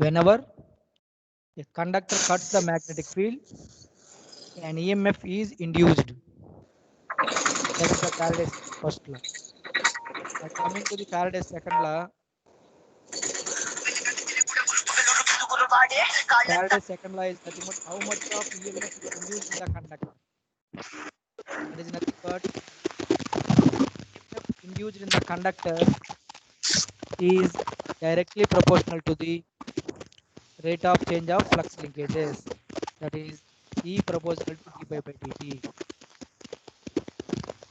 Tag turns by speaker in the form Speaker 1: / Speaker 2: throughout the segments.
Speaker 1: Whenever a conductor cuts the magnetic field, an EMF is induced. That is the Faraday's first law. Now coming to the Faraday's second law, Faraday's second law is nothing but how much of EMF is induced in the conductor. That is nothing but EMF induced in the conductor is directly proportional to the rate of change of flux linkages. That is E proportional to d pi by dt.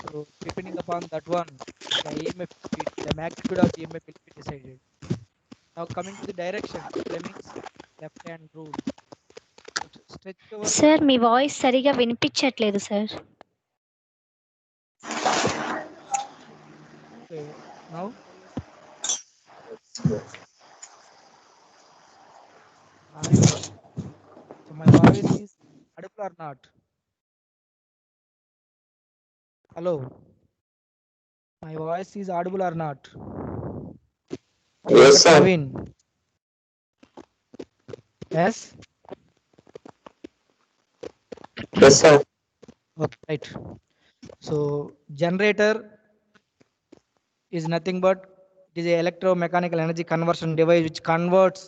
Speaker 1: So depending upon that one, the EMF, the magnitude of EMF will be decided. Now coming to the direction, Fleming's left-hand rule. Stretch over.
Speaker 2: Sir మీ voice సరిగా వినిపించట్లేదు sir.
Speaker 1: Okay, now audible. So my voice is audible or not? Hello, my voice is audible or not?
Speaker 3: Yes, sir.
Speaker 1: Naveen. Yes.
Speaker 3: Yes, sir.
Speaker 1: Okay, right. So generator is nothing but it is a electromechanical energy conversion device which converts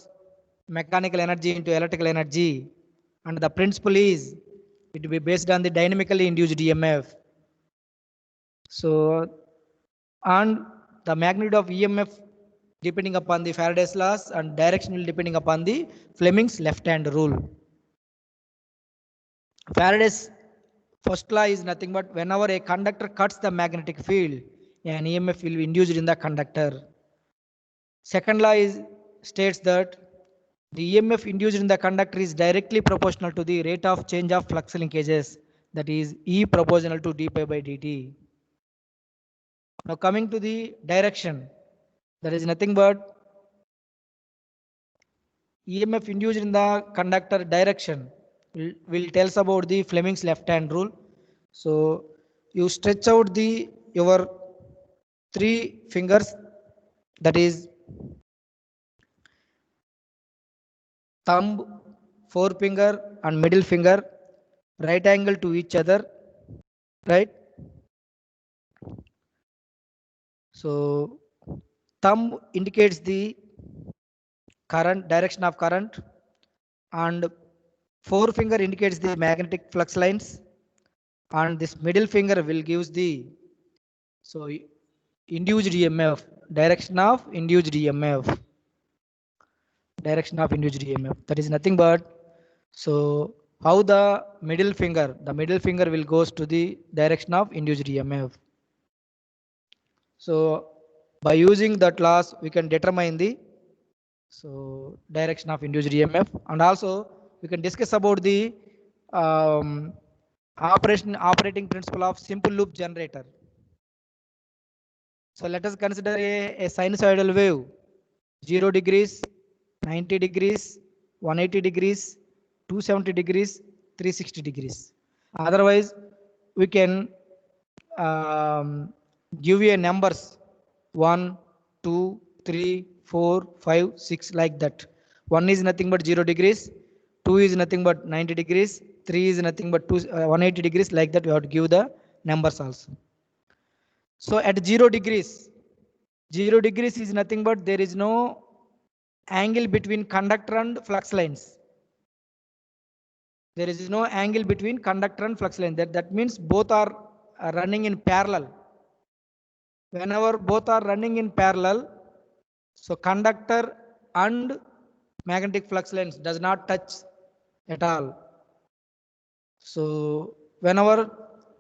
Speaker 1: mechanical energy into electrical energy, and the principle is it will be based on the dynamically induced EMF. So and the magnitude of EMF depending upon the Faraday's laws and directional depending upon the Fleming's left hand rule. Faraday's first law is nothing but whenever a conductor cuts the magnetic field, an EMF will be induced in the conductor. Second law is states that the EMF induced in the conductor is directly proportional to the rate of change of flux linkages, that is E proportional to d pi by dt. Now coming to the direction, that is nothing but EMF induced in the conductor direction will tell us about the Fleming's left hand rule. So you stretch out your 3 fingers, that is thumb, forefinger and middle finger, right angle to each other, right? So thumb indicates the current, direction of current, and forefinger indicates the magnetic flux lines, and this middle finger will gives the so induced EMF, direction of induced EMF, direction of induced EMF. That is nothing but so how the middle finger will goes to the direction of induced EMF. So by using that laws we can determine the direction of induced EMF, and also we can discuss about the operating principle of simple loop generator. So let us consider a sinusoidal wave, 0 degrees, 90 degrees, 180 degrees, 270 degrees, 360 degrees. Otherwise, we can give you a numbers 1, 2, 3, 4, 5, 6 like that. 1 is nothing but 0 degrees, 2 is nothing but 90 degrees, 3 is nothing but 180 degrees, like that we have to give the numbers also. So at 0 degrees is nothing but there is no angle between conductor and flux lines. There is no angle between conductor and flux line. That means both are running in parallel. Whenever both are running in parallel, so conductor and magnetic flux lines does not touch at all. So whenever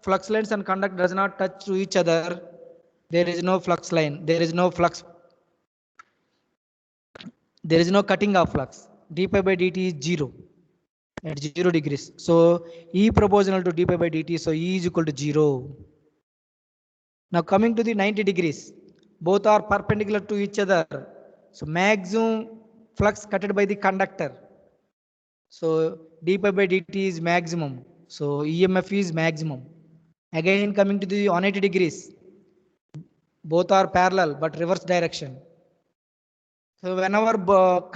Speaker 1: flux lines and conductor does not touch to each other, there is no flux line, there is no flux, there is no cutting of flux. d pi by dt is 0 at 0 degrees. So E proportional to d pi by dt, so E is equal to 0. Now coming to the 90 degrees, both are perpendicular to each other. So maximum flux cutted by the conductor. So d pi by dt is maximum. So EMF is maximum. Again coming to the 180 degrees, both are parallel but reverse direction. So whenever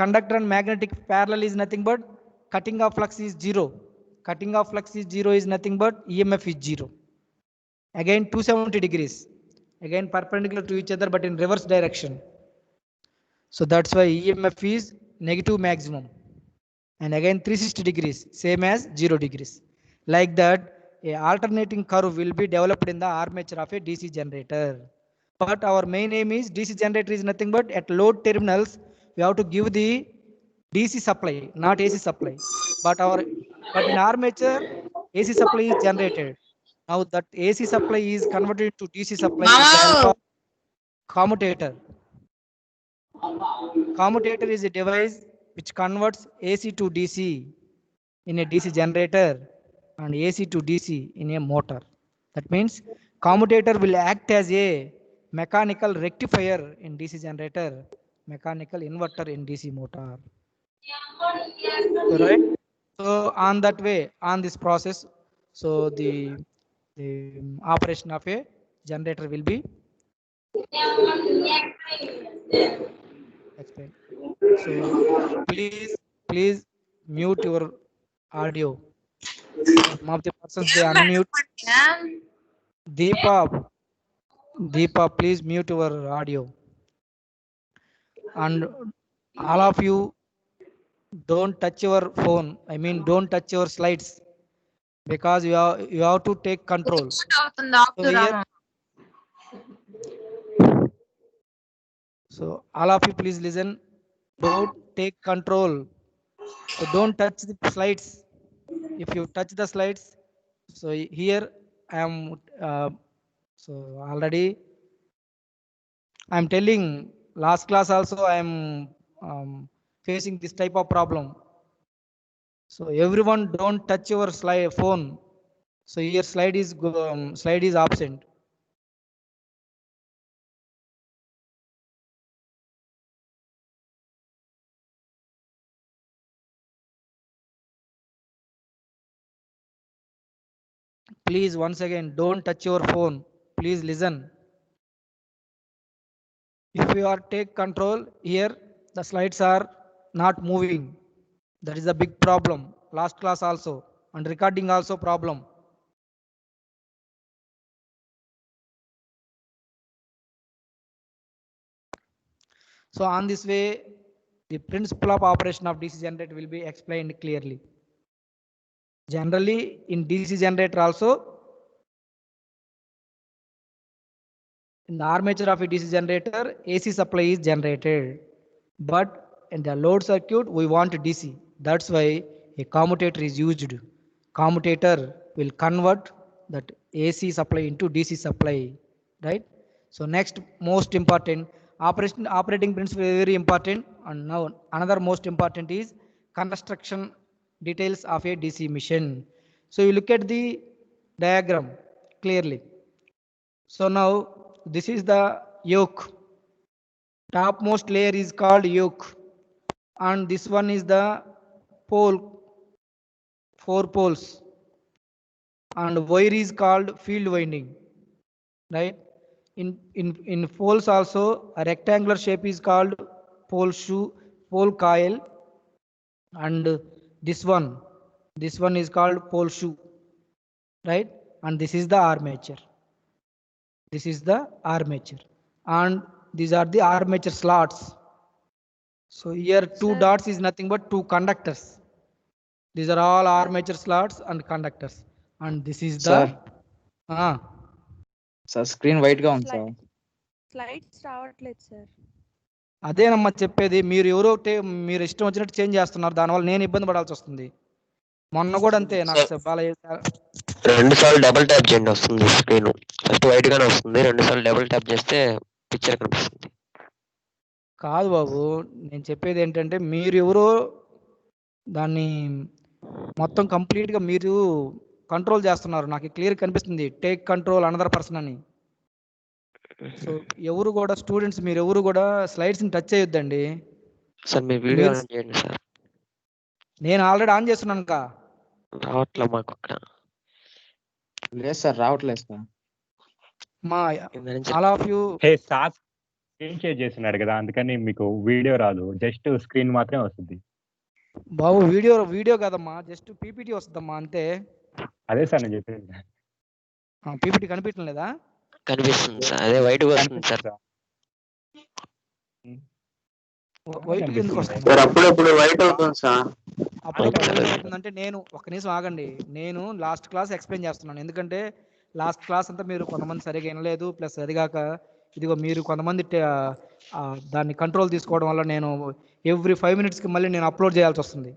Speaker 1: conductor and magnetic parallel is nothing but cutting off flux is zero. Cutting off flux is zero is nothing but EMF is zero. Again 270 degrees. Again perpendicular to each other but in reverse direction. So that's why EMF is negative maximum. And again 360 degrees, same as 0 degrees. Like that, a alternating curve will be developed in the armature of a DC generator. But our main aim is DC generator is nothing but at load terminals, we have to give the DC supply, not AC supply. But in armature, AC supply is generated. Now that AC supply is converted to DC supply with the help of commutator. Commutator is a device which converts AC to DC in a DC generator and AC to DC in a motor. That means commutator will act as a mechanical rectifier in DC generator, mechanical inverter in DC motor. So, right? So on that way, on this process, so the operation of a generator will be explained. So please mute your audio. Some of the persons they unmute. Deepa, please mute your audio. And all of you don't touch your phone. I mean, don't touch your slides because you have to take control. So here, so all of you please listen. Don't take control. So don't touch the slides. If you touch the slides, so here I am. So already I am telling last class also I am facing this type of problem. So everyone don't touch your slide phone. So here slide is absent. Please once again don't touch your phone. Please listen. If you are take control here, the slides are not moving. That is a big problem. Last class also and recording also problem. So on this way, the principle of operation of DC generator will be explained clearly. Generally, in DC generator also, in the armature of a DC generator, AC supply is generated. But in the load circuit, we want DC. That's why a commutator is used. Commutator will convert that AC supply into DC supply, right? So next most important operating principle is very important. And now another most important is construction details of a DC machine. So you look at the diagram clearly. So now this is the yoke. Topmost layer is called yoke, and this one is the pole, 4 poles, and wire is called field winding, right? In poles also a rectangular shape is called pole coil, and this one is called pole shoe, right? And this is the armature. This is the armature, and these are the armature slots. So here two dots is nothing but two conductors. These are all armature slots and conductors. And this is the
Speaker 4: sir screen white గా ఉంది sir.
Speaker 5: Slides రావట్లేదు sir.
Speaker 1: అదేనమ్మా చెప్పేది. మీరు మీరు ఇష్టం వచ్చినట్టు change చేస్తున్నారు, దానివల్ల నేను ఇబ్బంది పడాల్సి వస్తుంది. మొన్న కూడా అంతే నాకు
Speaker 3: రెండు సార్లు డబుల్ ట్యాప్ చేయండి వస్తుంది స్క్రీన్. ఫస్ట్ వైట్ గానే వస్తుంది, రెండు సార్లు డబుల్ ట్యాప్ చేస్తే పిక్చర్ కనిపిస్తుంది.
Speaker 1: కాదు బాబు, నేను చెప్పేది ఏంటంటే మీరు ఎవరో దాన్ని మొత్తం కంప్లీట్ గా మీరు కంట్రోల్ చేస్తున్నారు. నాకు క్లియర్ కనిపిస్తుంది టేక్ కంట్రోల్ అనదర్ పర్సన్ అని. సో ఎవరు కూడా స్టూడెంట్స్ మీరు ఎవరు కూడా స్లైడ్స్ ని టచ్ చేయొద్దండి
Speaker 3: సార్. మీ వీడియో ఆన్ చేయండి సార్.
Speaker 1: నేను ఆల్రెడీ ఆన్ చేస్తున్నాను.
Speaker 3: రావట్లే మాకు అక్కడ.
Speaker 4: లేదు సార్ రావట్లేదు సార్.
Speaker 1: మా all of you
Speaker 6: screen share చేస్తున్నాడు కదా, అందుకని మీకు వీడియో రాదు, జస్ట్ స్క్రీన్ మాత్రమే వస్తుంది.
Speaker 1: బాబు వీడియో కదమ్మా, జస్ట్ పీపీటీ వస్తుందమ్మా అంతే.
Speaker 6: అదే సార్ నేను చెప్పేది.
Speaker 1: పీపీటీ కనిపించడం లేదా?
Speaker 3: కనిపిస్తుంది సార్, అదే వైట్ గా వస్తుంది సార్.
Speaker 1: వైట్ ఎందుకు వస్తుంది?
Speaker 7: సార్ అప్పుడప్పుడు వైట్ అవుతుంది సార్.
Speaker 1: అప్పుడప్పుడు వైట్ అవుతుందంటే నేను ఒక నిమిషం ఆగండి, నేను లాస్ట్ క్లాస్ ఎక్స్ప్లెయిన్ చేస్తున్నాను. ఎందుకంటే లాస్ట్ క్లాస్ అంతా మీరు కొంతమంది సరిగా వినలేదు, ప్లస్ అదిగాక ఇదిగో మీరు కొంతమంది దాన్ని కంట్రోల్ తీసుకోవడం వల్ల నేను ఎవ్రీ 5 minutesకి మళ్ళీ నేను అప్లోడ్ చేయాల్సి వస్తుంది.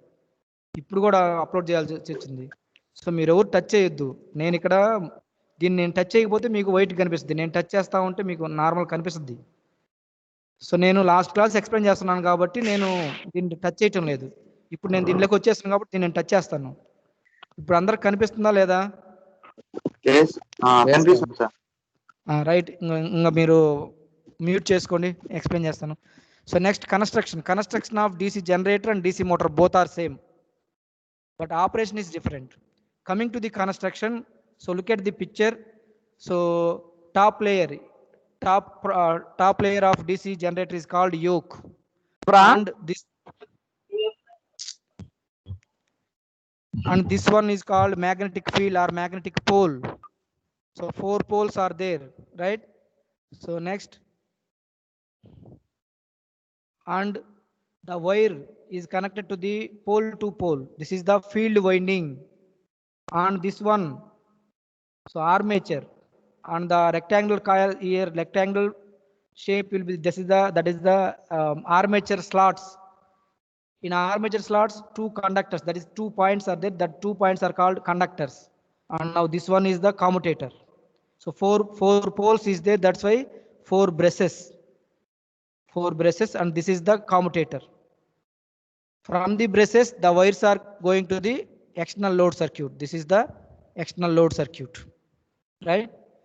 Speaker 1: ఇప్పుడు కూడా అప్లోడ్ చేయాల్సి వచ్చింది. సో మీరు ఎవరు టచ్ చేయొద్దు. నేను ఇక్కడ దీన్ని నేను టచ్ చేయకపోతే మీకు వైట్ కనిపిస్తుంది, నేను టచ్ చేస్తా ఉంటే మీకు నార్మల్ కనిపిస్తుంది. సో నేను లాస్ట్ క్లాస్ ఎక్స్ప్లెయిన్ చేస్తున్నాను కాబట్టి నేను దీన్ని టచ్ చేయటం లేదు. ఇప్పుడు నేను దీనిలోకి వచ్చేస్తాను కాబట్టి దీన్ని నేను టచ్ చేస్తాను. ఇప్పుడు అందరికి కనిపిస్తుందా లేదా?
Speaker 7: కనిపిస్తుంది సార్.
Speaker 1: రైట్, ఇంకా మీరు మ్యూట్ చేసుకోండి, ఎక్స్ప్లెయిన్ చేస్తాను. So next construction of DC generator and DC motor both are same, but operation is different. Coming to the construction, so look at the picture. So top layer of DC generator is called yoke, and this one is called magnetic field or magnetic pole. So 4 poles are there, right? So next, and the wire is connected to the pole to pole. This is the field winding. And this one, so armature, and the rectangular coil here, rectangle shape will be, that is the armature slots. In armature slots, 2 conductors, that is 2 points are there, that 2 points are called conductors. And now this one is the commutator. So 4 poles is there, that's why 4 braces, and this is the commutator. From the braces, the wires are going to the external load circuit. This is the external load circuit, right?